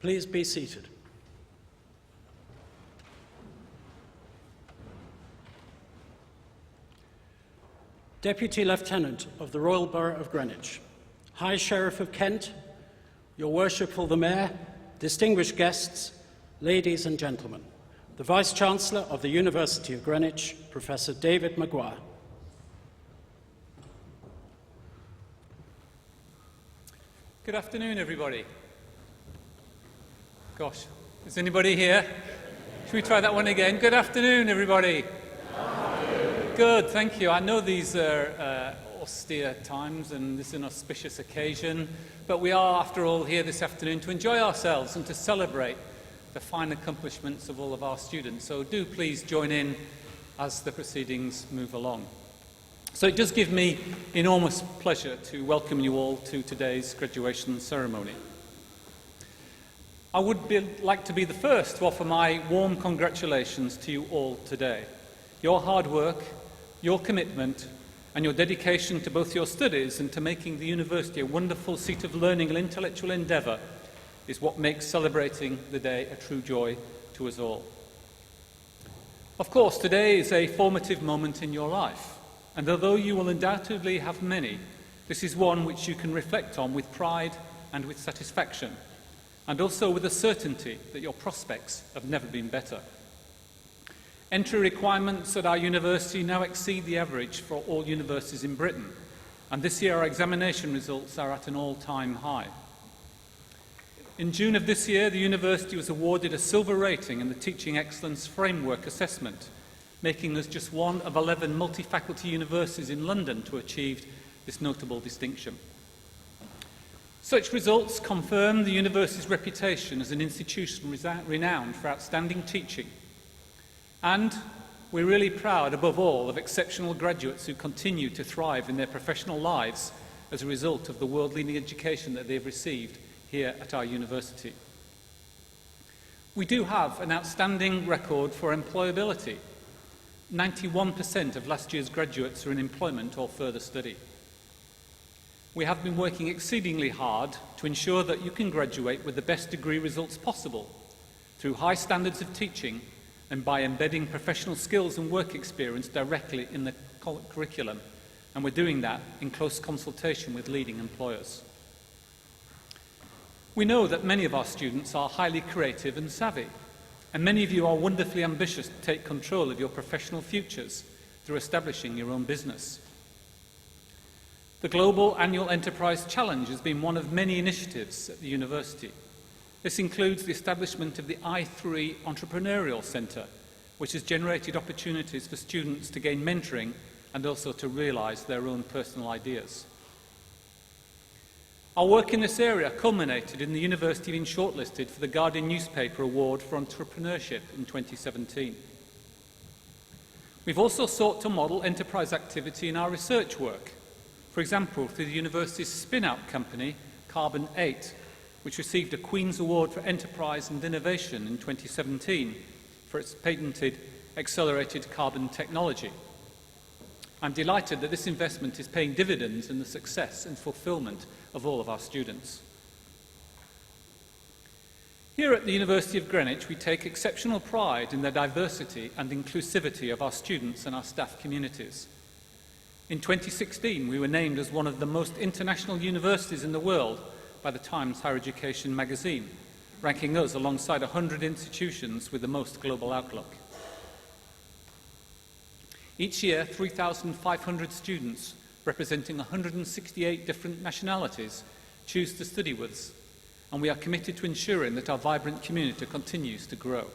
Please be seated. Deputy Lieutenant of the Royal Borough of Greenwich, High Sheriff of Kent, Your Worshipful the Mayor, distinguished guests, ladies and gentlemen, the Vice-Chancellor of the University of Greenwich, Professor David Maguire. Good afternoon, everybody. Gosh, is anybody here? Should we try that one again? Good afternoon, everybody. Good, thank you. I know these are austere times and this is an auspicious occasion, but we are, after all, here this afternoon to enjoy ourselves and to celebrate the fine accomplishments of all of our students. So do please join in as the proceedings move along. So it does give me enormous pleasure to welcome you all to today's graduation ceremony. I would like to be the first to offer my warm congratulations to you all today. Your hard work, your commitment and your dedication to both your studies and to making the university a wonderful seat of learning and intellectual endeavour is what makes celebrating the day a true joy to us all. Of course, today is a formative moment in your life, and although you will undoubtedly have many, this is one which you can reflect on with pride and with satisfaction, and also with a certainty that your prospects have never been better. Entry requirements at our university now exceed the average for all universities in Britain, and this year our examination results are at an all-time high. In June of this year, the university was awarded a silver rating in the Teaching Excellence Framework Assessment, making us just one of 11 multi-faculty universities in London to achieve this notable distinction. Such results confirm the university's reputation as an institution renowned for outstanding teaching. And we're really proud, above all, of exceptional graduates who continue to thrive in their professional lives as a result of the world-leading education that they've received here at our university. We do have an outstanding record for employability. 91% of last year's graduates are in employment or further study. We have been working exceedingly hard to ensure that you can graduate with the best degree results possible through high standards of teaching and by embedding professional skills and work experience directly in the curriculum, and we're doing that in close consultation with leading employers. We know that many of our students are highly creative and savvy, and many of you are wonderfully ambitious to take control of your professional futures through establishing your own business. The Global Annual Enterprise Challenge has been one of many initiatives at the university. This includes the establishment of the I3 Entrepreneurial Centre, which has generated opportunities for students to gain mentoring and also to realise their own personal ideas. Our work in this area culminated in the university being shortlisted for the Guardian Newspaper Award for Entrepreneurship in 2017. We've also sought to model enterprise activity in our research work, for example, through the university's spin-out company, Carbon 8, which received a Queen's Award for Enterprise and Innovation in 2017 for its patented accelerated carbon technology. I'm delighted that this investment is paying dividends in the success and fulfilment of all of our students. Here at the University of Greenwich, we take exceptional pride in the diversity and inclusivity of our students and our staff communities. In 2016, we were named as one of the most international universities in the world by the Times Higher Education magazine, ranking us alongside 100 institutions with the most global outlook. Each year, 3,500 students representing 168 different nationalities choose to study with us, and we are committed to ensuring that our vibrant community continues to grow.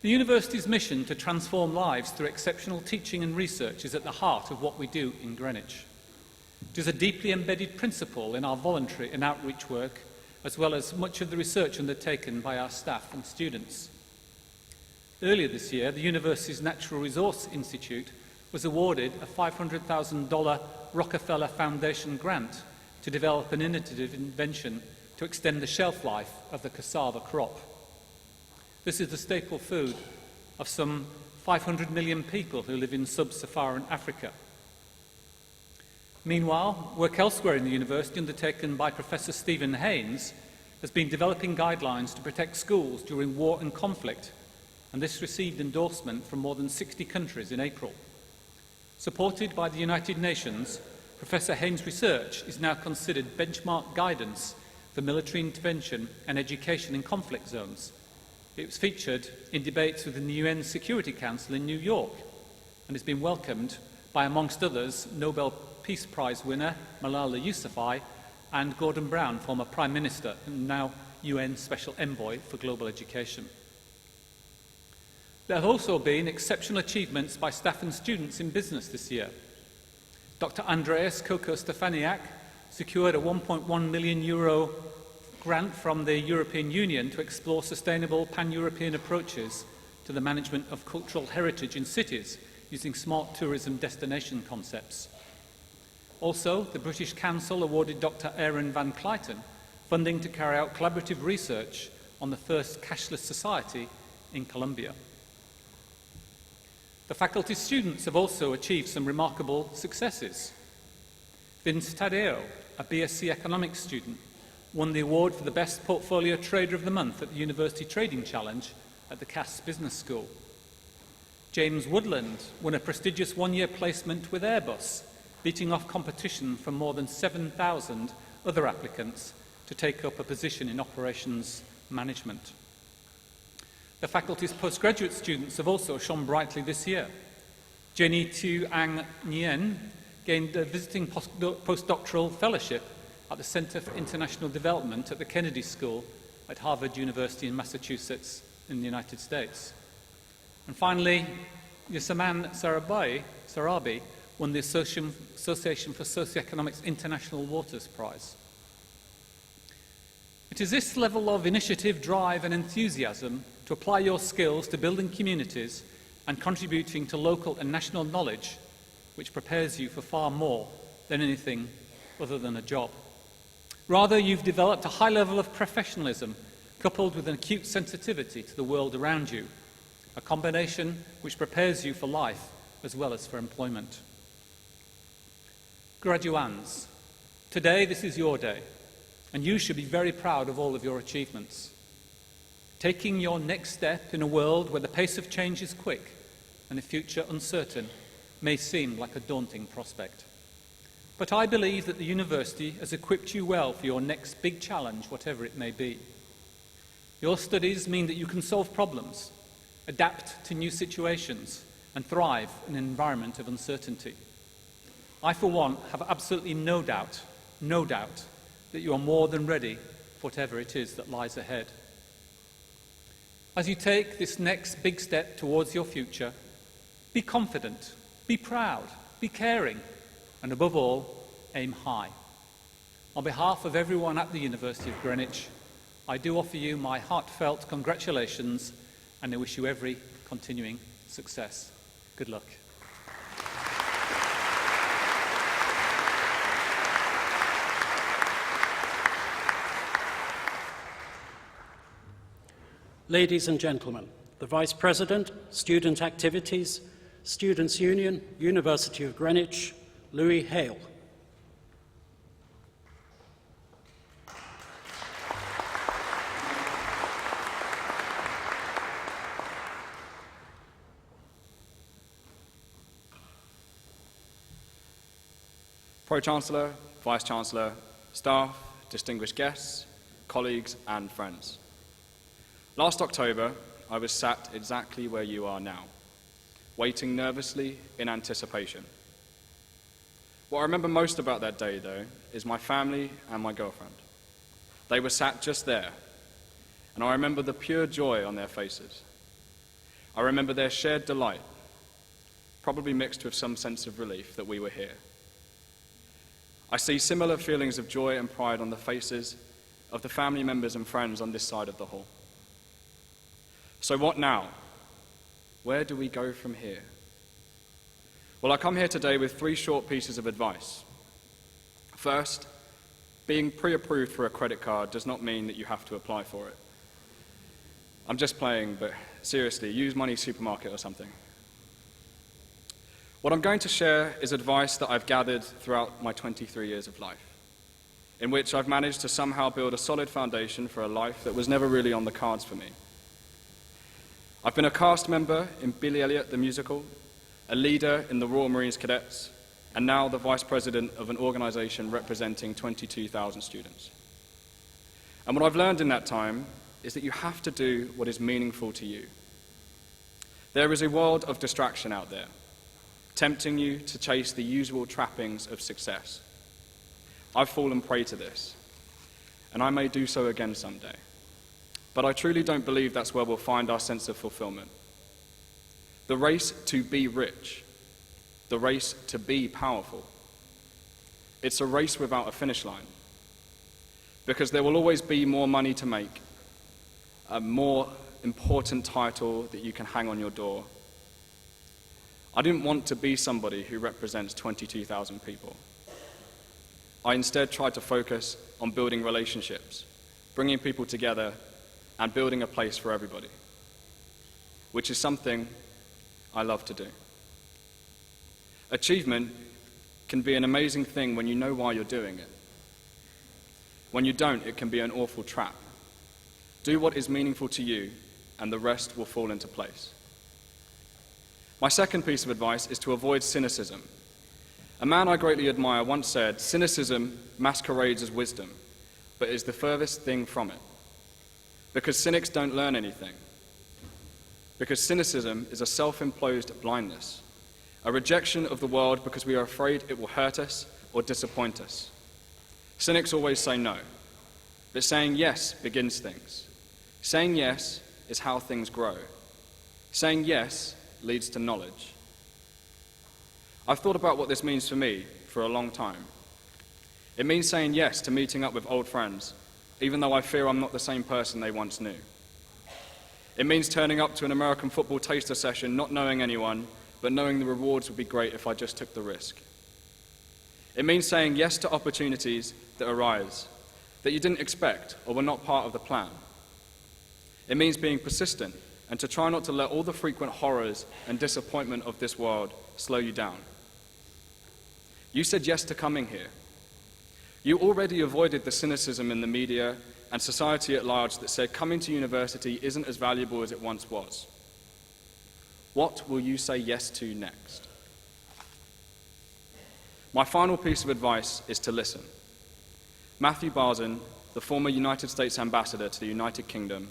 The university's mission to transform lives through exceptional teaching and research is at the heart of what we do in Greenwich. It is a deeply embedded principle in our voluntary and outreach work, as well as much of the research undertaken by our staff and students. Earlier this year, the university's Natural Resource Institute was awarded a $500,000 Rockefeller Foundation grant to develop an innovative invention to extend the shelf life of the cassava crop. This is the staple food of some 500 million people who live in sub-Saharan Africa. Meanwhile, work elsewhere in the university undertaken by Professor Stephen Haynes has been developing guidelines to protect schools during war and conflict, and this received endorsement from more than 60 countries in April. Supported by the United Nations, Professor Haynes' research is now considered benchmark guidance for military intervention and education in conflict zones. It was featured in debates within the UN Security Council in New York and has been welcomed by, amongst others, Nobel Peace Prize winner Malala Yousafzai and Gordon Brown, former Prime Minister and now UN Special Envoy for Global Education. There have also been exceptional achievements by staff and students in business this year. Dr. Andreas Koko-Stefaniak secured a €1.1 million grant from the European Union to explore sustainable pan-European approaches to the management of cultural heritage in cities using smart tourism destination concepts. Also, the British Council awarded Dr. Aaron Van Clyten funding to carry out collaborative research on the first cashless society in Colombia. The faculty students have also achieved some remarkable successes. Vince Tadeo, a BSc Economics student, won the award for the Best Portfolio Trader of the Month at the University Trading Challenge at the Cass Business School. James Woodland won a prestigious one-year placement with Airbus, beating off competition from more than 7,000 other applicants to take up a position in operations management. The faculty's postgraduate students have also shone brightly this year. Jenny Tu Ang Nguyen gained a visiting postdoctoral fellowship at the Center for International Development at the Kennedy School at Harvard University in Massachusetts in the United States. And finally, Yasaman Sarabi won the Association for Socioeconomics International Waters Prize. It is this level of initiative, drive and enthusiasm to apply your skills to building communities and contributing to local and national knowledge which prepares you for far more than anything other than a job. Rather, you've developed a high level of professionalism coupled with an acute sensitivity to the world around you, a combination which prepares you for life as well as for employment. Graduands, today this is your day, and you should be very proud of all of your achievements. Taking your next step in a world where the pace of change is quick and the future uncertain may seem like a daunting prospect. But I believe that the university has equipped you well for your next big challenge, whatever it may be. Your studies mean that you can solve problems, adapt to new situations, and thrive in an environment of uncertainty. I, for one, have absolutely no doubt that you are more than ready for whatever it is that lies ahead. As you take this next big step towards your future, be confident, be proud, be caring, and above all, aim high. On behalf of everyone at the University of Greenwich, I do offer you my heartfelt congratulations and I wish you every continuing success. Good luck. Ladies and gentlemen, the Vice President, Student Activities, Students' Union, University of Greenwich, Louis Hale. Pro-Chancellor, Vice-Chancellor, staff, distinguished guests, colleagues and friends. Last October, I was sat exactly where you are now, waiting nervously in anticipation. What I remember most about that day, though, is my family and my girlfriend. They were sat just there, and I remember the pure joy on their faces. I remember their shared delight, probably mixed with some sense of relief that we were here. I see similar feelings of joy and pride on the faces of the family members and friends on this side of the hall. So what now? Where do we go from here? Well, I come here today with 3 short pieces of advice. First, being pre-approved for a credit card does not mean that you have to apply for it. I'm just playing, but seriously, use Money Supermarket or something. What I'm going to share is advice that I've gathered throughout my 23 years of life, in which I've managed to somehow build a solid foundation for a life that was never really on the cards for me. I've been a cast member in Billy Elliot the musical, a leader in the Royal Marines Cadets, and now the vice president of an organization representing 22,000 students. And what I've learned in that time is that you have to do what is meaningful to you. There is a world of distraction out there, tempting you to chase the usual trappings of success. I've fallen prey to this, and I may do so again someday. But I truly don't believe that's where we'll find our sense of fulfillment. The race to be rich, the race to be powerful, it's a race without a finish line. Because there will always be more money to make, a more important title that you can hang on your door. I didn't want to be somebody who represents 22,000 people. I instead tried to focus on building relationships, bringing people together, and building a place for everybody, which is something I love to do. Achievement can be an amazing thing when you know why you're doing it. When you don't, it can be an awful trap. Do what is meaningful to you, and the rest will fall into place. My second piece of advice is to avoid cynicism. A man I greatly admire once said, "Cynicism masquerades as wisdom, but is the furthest thing from it." Because cynics don't learn anything. Because cynicism is a self-imposed blindness, a rejection of the world because we are afraid it will hurt us or disappoint us. Cynics always say no, but saying yes begins things. Saying yes is how things grow. Saying yes leads to knowledge. I've thought about what this means for me for a long time. It means saying yes to meeting up with old friends, even though I fear I'm not the same person they once knew. It means turning up to an American football taster session not knowing anyone, but knowing the rewards would be great if I just took the risk. It means saying yes to opportunities that arise, that you didn't expect or were not part of the plan. It means being persistent and to try not to let all the frequent horrors and disappointment of this world slow you down. You said yes to coming here. You already avoided the cynicism in the media and society at large that said coming to university isn't as valuable as it once was. What will you say yes to next? My final piece of advice is to listen. Matthew Barzin, the former United States ambassador to the United Kingdom,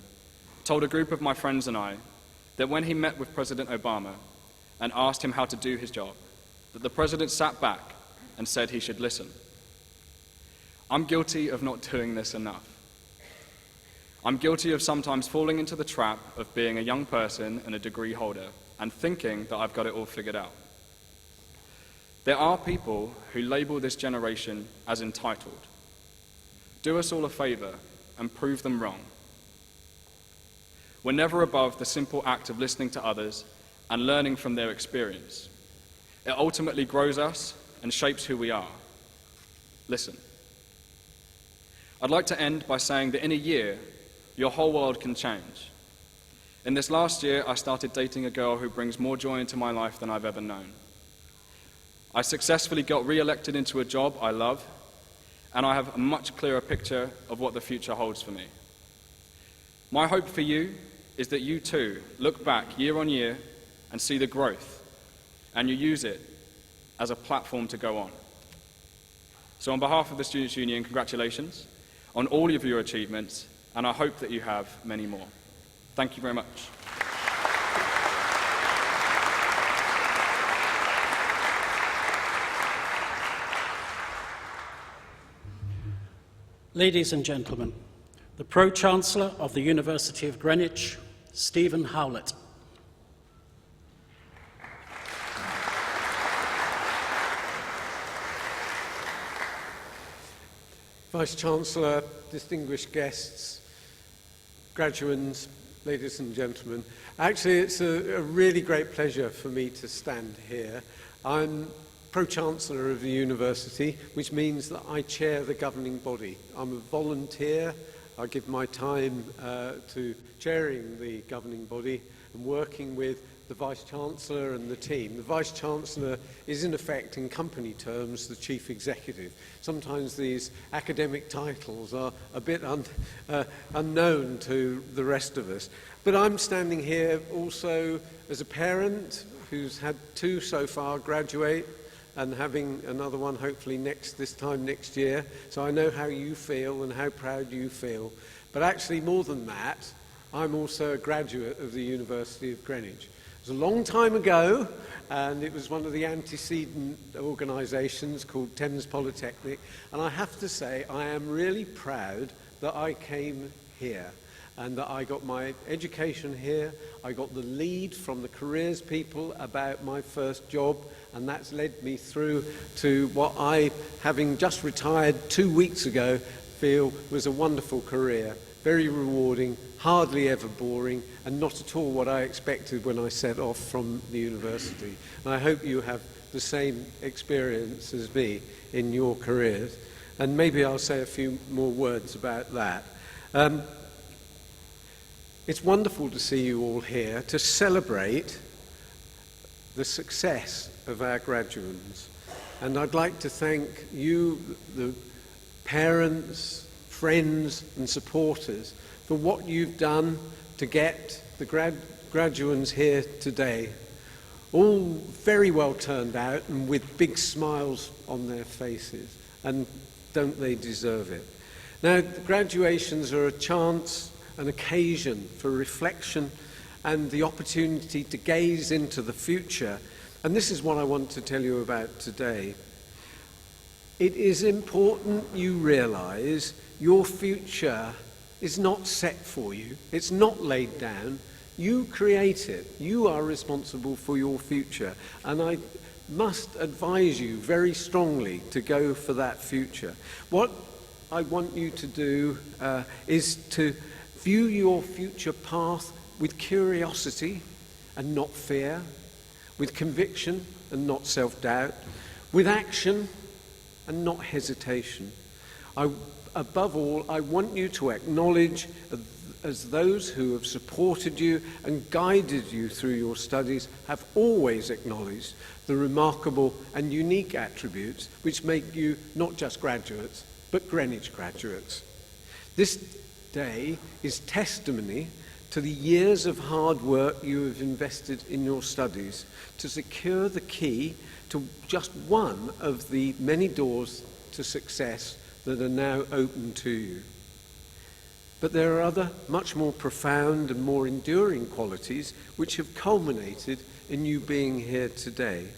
told a group of my friends and I that when he met with President Obama and asked him how to do his job, that the president sat back and said he should listen. I'm guilty of not doing this enough. I'm guilty of sometimes falling into the trap of being a young person and a degree holder and thinking that I've got it all figured out. There are people who label this generation as entitled. Do us all a favor and prove them wrong. We're never above the simple act of listening to others and learning from their experience. It ultimately grows us and shapes who we are. Listen. I'd like to end by saying that in a year, your whole world can change. In this last year, I started dating a girl who brings more joy into my life than I've ever known. I successfully got re-elected into a job I love, and I have a much clearer picture of what the future holds for me. My hope for you is that you too look back year on year and see the growth, and you use it as a platform to go on. So on behalf of the Students' Union, congratulations on all of your achievements, and I hope that you have many more. Thank you very much. Ladies and gentlemen, the Pro-Chancellor of the University of Greenwich, Stephen Howlett. Vice-Chancellor, distinguished guests, graduands, ladies and gentlemen. Actually, it's a really great pleasure for me to stand here. I'm Pro-Chancellor of the university, which means that I chair the governing body. I'm a volunteer. I give my time to chairing the governing body and working with the Vice-Chancellor and the team. The Vice-Chancellor is, in effect, in company terms, the Chief Executive. Sometimes these academic titles are a bit unknown to the rest of us. But I'm standing here also as a parent who's had 2 so far graduate, and having another one hopefully this time next year. So I know how you feel and how proud you feel. But actually, more than that, I'm also a graduate of the University of Greenwich. It was a long time ago, and it was one of the antecedent organisations called Thames Polytechnic. And I have to say, I am really proud that I came here and that I got my education here. I got the lead from the careers people about my first job, and that's led me through to what I, having just retired 2 weeks ago, feel was a wonderful career. Very rewarding, hardly ever boring, and not at all what I expected when I set off from the university. And I hope you have the same experience as me in your careers. And maybe I'll say a few more words about that. It's wonderful to see you all here to celebrate the success of our graduates. And I'd like to thank you, the parents, friends and supporters, for what you've done to get the graduates here today. All very well turned out and with big smiles on their faces. And don't they deserve it? Now, the graduations are a chance, an occasion for reflection and the opportunity to gaze into the future. And this is what I want to tell you about today. It is important you realise your future is not set for you. It's not laid down. You create it. You are responsible for your future. And I must advise you very strongly to go for that future. What I want you to do is to view your future path with curiosity and not fear, with conviction and not self-doubt, with action and not hesitation. Above all, I want you to acknowledge as those who have supported you and guided you through your studies have always acknowledged the remarkable and unique attributes which make you not just graduates, but Greenwich graduates. This day is testimony to the years of hard work you have invested in your studies to secure the key to just one of the many doors to success that are now open to you. But there are other, much more profound and more enduring qualities which have culminated in you being here today.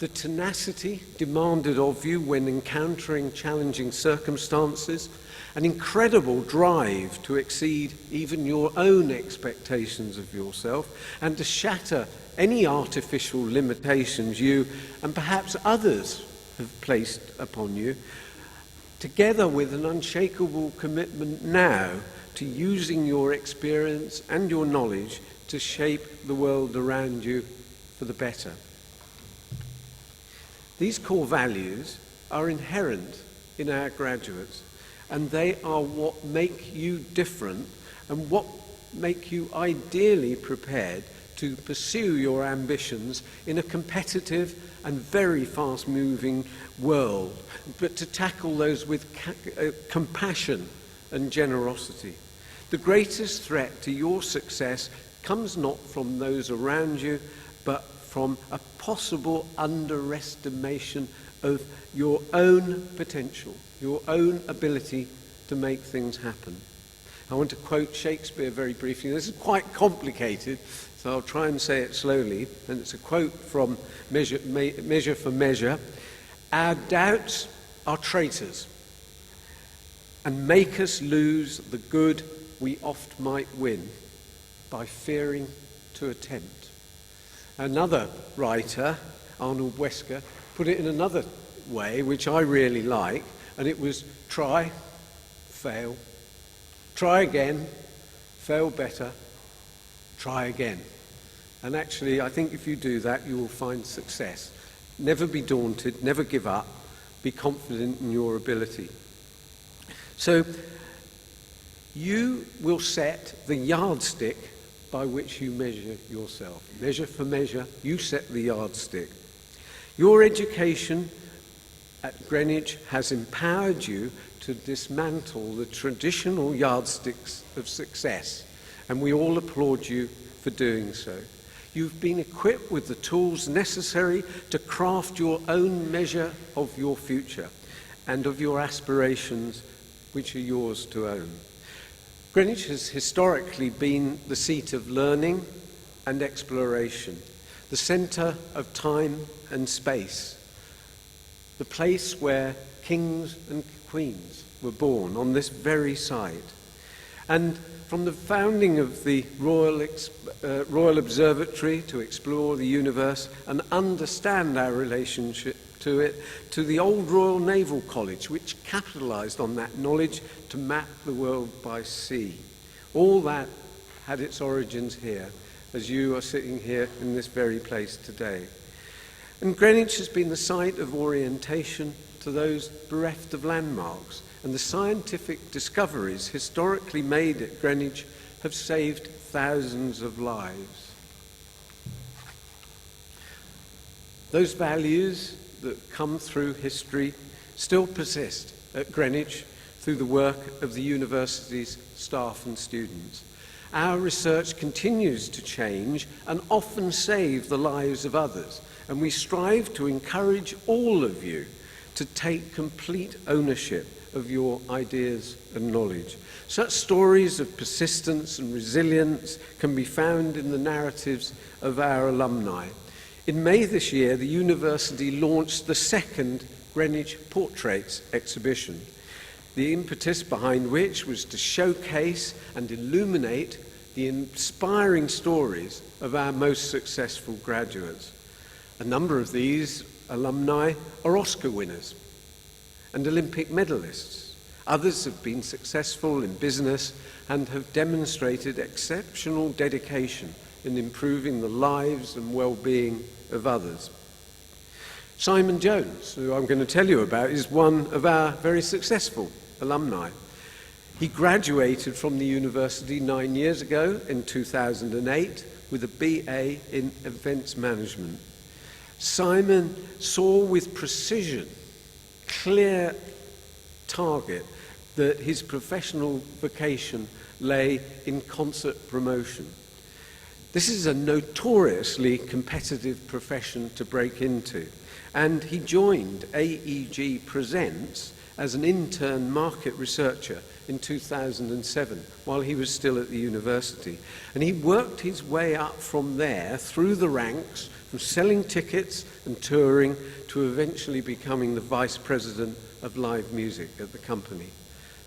The tenacity demanded of you when encountering challenging circumstances, an incredible drive to exceed even your own expectations of yourself and to shatter any artificial limitations you and perhaps others have placed upon you, together with an unshakable commitment now to using your experience and your knowledge to shape the world around you for the better. These core values are inherent in our graduates, and they are what make you different and what make you ideally prepared to pursue your ambitions in a competitive and very fast-moving world, but to tackle those with compassion and generosity. The greatest threat to your success comes not from those around you, but from a possible underestimation of your own potential, your own ability to make things happen. I want to quote Shakespeare very briefly. This is quite complicated, so I'll try and say it slowly. And it's a quote from Measure for Measure. Our doubts are traitors and make us lose the good we oft might win by fearing to attempt. Another writer, Arnold Wesker, put it in another way, which I really like, and it was try, fail, try again, fail better, try again. And actually, I think if you do that, you will find success. Never be daunted, never give up, be confident in your ability. So, you will set the yardstick by which you measure yourself. Measure for measure, you set the yardstick. Your education at Greenwich has empowered you to dismantle the traditional yardsticks of success, and we all applaud you for doing so. You've been equipped with the tools necessary to craft your own measure of your future and of your aspirations, which are yours to own. Greenwich has historically been the seat of learning and exploration, the centre of time and space, the place where kings and queens were born on this very site. And from the founding of the Royal Observatory to explore the universe and understand our relationship to it, to the old Royal Naval College, which capitalised on that knowledge to map the world by sea. All that had its origins here, as you are sitting here in this very place today. And Greenwich has been the site of orientation to those bereft of landmarks, and the scientific discoveries historically made at Greenwich have saved thousands of lives. Those values that come through history still persist at Greenwich through the work of the university's staff and students. Our research continues to change and often save the lives of others, and we strive to encourage all of you to take complete ownership of your ideas and knowledge. Such stories of persistence and resilience can be found in the narratives of our alumni. In May this year, the university launched the second Greenwich Portraits exhibition, the impetus behind which was to showcase and illuminate the inspiring stories of our most successful graduates. A number of these alumni are Oscar winners and Olympic medalists. Others have been successful in business and have demonstrated exceptional dedication in improving the lives and well-being of others. Simon Jones, who I'm going to tell you about, is one of our very successful alumni. He graduated from the university 9 years ago in 2008 with a BA in events management. Simon saw with precision, clear target, that his professional vocation lay in concert promotion. This is a notoriously competitive profession to break into, and he joined AEG Presents as an intern market researcher in 2007 while he was still at the university. And he worked his way up from there through the ranks, from selling tickets and touring to eventually becoming the vice president of live music at the company.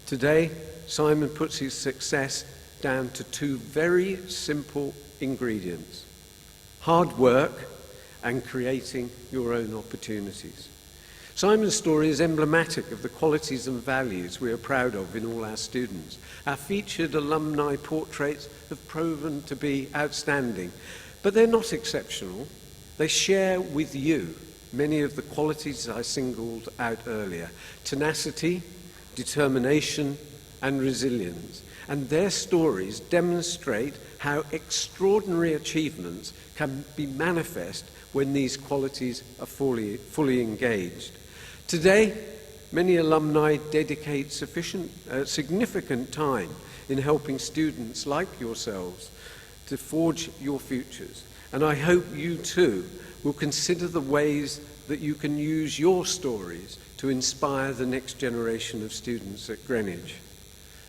Today, Simon puts his success down to two very simple ingredients: hard work and creating your own opportunities. Simon's story is emblematic of the qualities and values we are proud of in all our students. Our featured alumni portraits have proven to be outstanding, but they're not exceptional. They share with you many of the qualities I singled out earlier: tenacity, determination, and resilience. And their stories demonstrate how extraordinary achievements can be manifest when these qualities are fully engaged. Today, many alumni dedicate significant time in helping students like yourselves to forge your futures. And I hope you too will consider the ways that you can use your stories to inspire the next generation of students at Greenwich.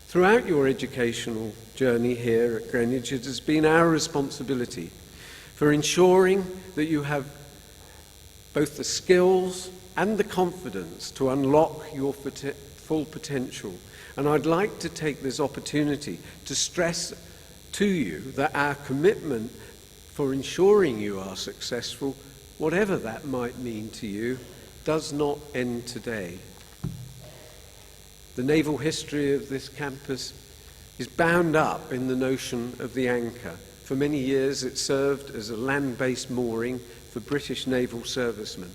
Throughout your educational journey here at Greenwich, it has been our responsibility for ensuring that you have both the skills and the confidence to unlock your full potential. And I'd like to take this opportunity to stress to you that our commitment for ensuring you are successful, whatever that might mean to you, does not end today. The naval history of this campus is bound up in the notion of the anchor. For many years it served as a land-based mooring for British naval servicemen,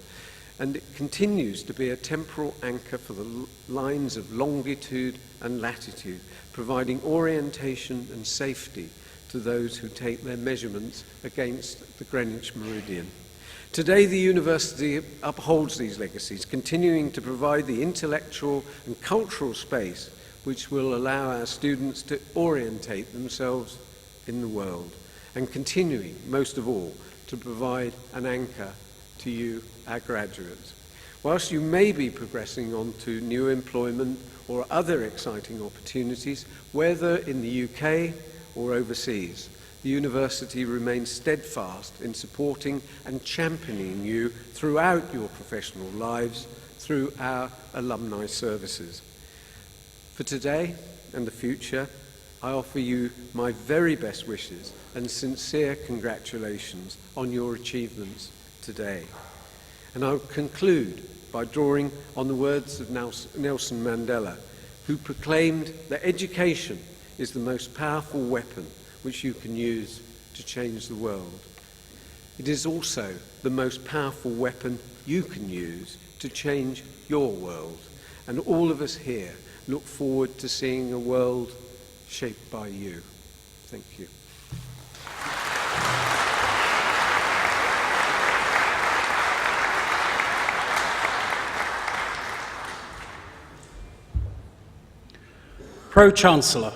and it continues to be a temporal anchor for the lines of longitude and latitude, providing orientation and safety to those who take their measurements against the Greenwich meridian. Today, the university upholds these legacies, continuing to provide the intellectual and cultural space which will allow our students to orientate themselves in the world, and continuing, most of all, to provide an anchor to you, our graduates. Whilst you may be progressing on to new employment or other exciting opportunities, whether in the UK or overseas, the university remains steadfast in supporting and championing you throughout your professional lives through our alumni services. For today and the future, I offer you my very best wishes and sincere congratulations on your achievements today. And I'll conclude by drawing on the words of Nelson Mandela, who proclaimed that education is the most powerful weapon which you can use to change the world. It is also the most powerful weapon you can use to change your world. And all of us here look forward to seeing a world shaped by you. Thank you. Pro-Chancellor,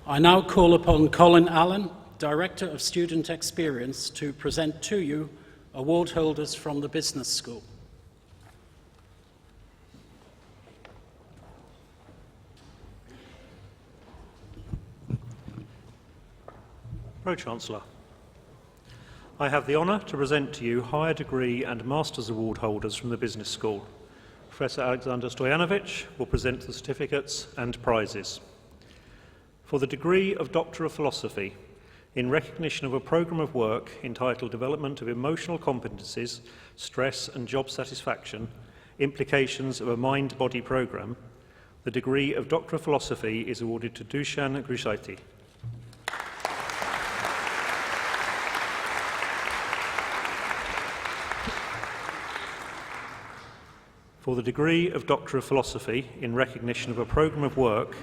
I now call upon Colin Allen, Director of Student Experience, to present to you award holders from the Business School. Pro-Chancellor, I have the honour to present to you higher degree and Master's Award holders from the Business School. Professor Alexander Stoyanovich will present the certificates and prizes. For the degree of Doctor of Philosophy, in recognition of a programme of work entitled Development of Emotional Competencies, Stress and Job Satisfaction, Implications of a Mind-Body Programme, the degree of Doctor of Philosophy is awarded to Dushan Grishaiti. For the degree of Doctor of Philosophy, in recognition of a programme of work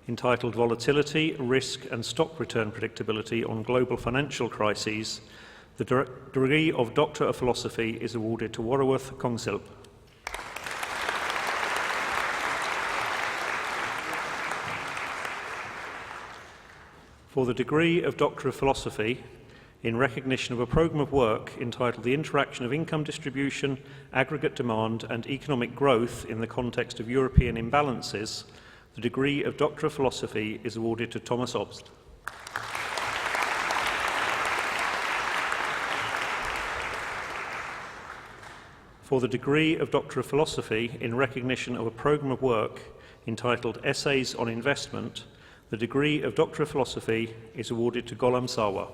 entitled Volatility, Risk and Stock Return Predictability on Global Financial Crises, the degree of Doctor of Philosophy is awarded to Waraworth Kongsilp. For the degree of Doctor of Philosophy, in recognition of a programme of work entitled The Interaction of Income Distribution, Aggregate Demand and Economic Growth in the Context of European Imbalances, the degree of Doctor of Philosophy is awarded to Thomas Obst. For the degree of Doctor of Philosophy, in recognition of a programme of work entitled Essays on Investment, the degree of Doctor of Philosophy is awarded to Golam Sawa.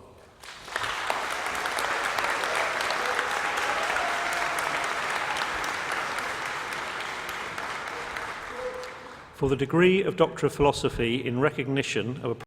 For the degree of Doctor of Philosophy, in recognition of a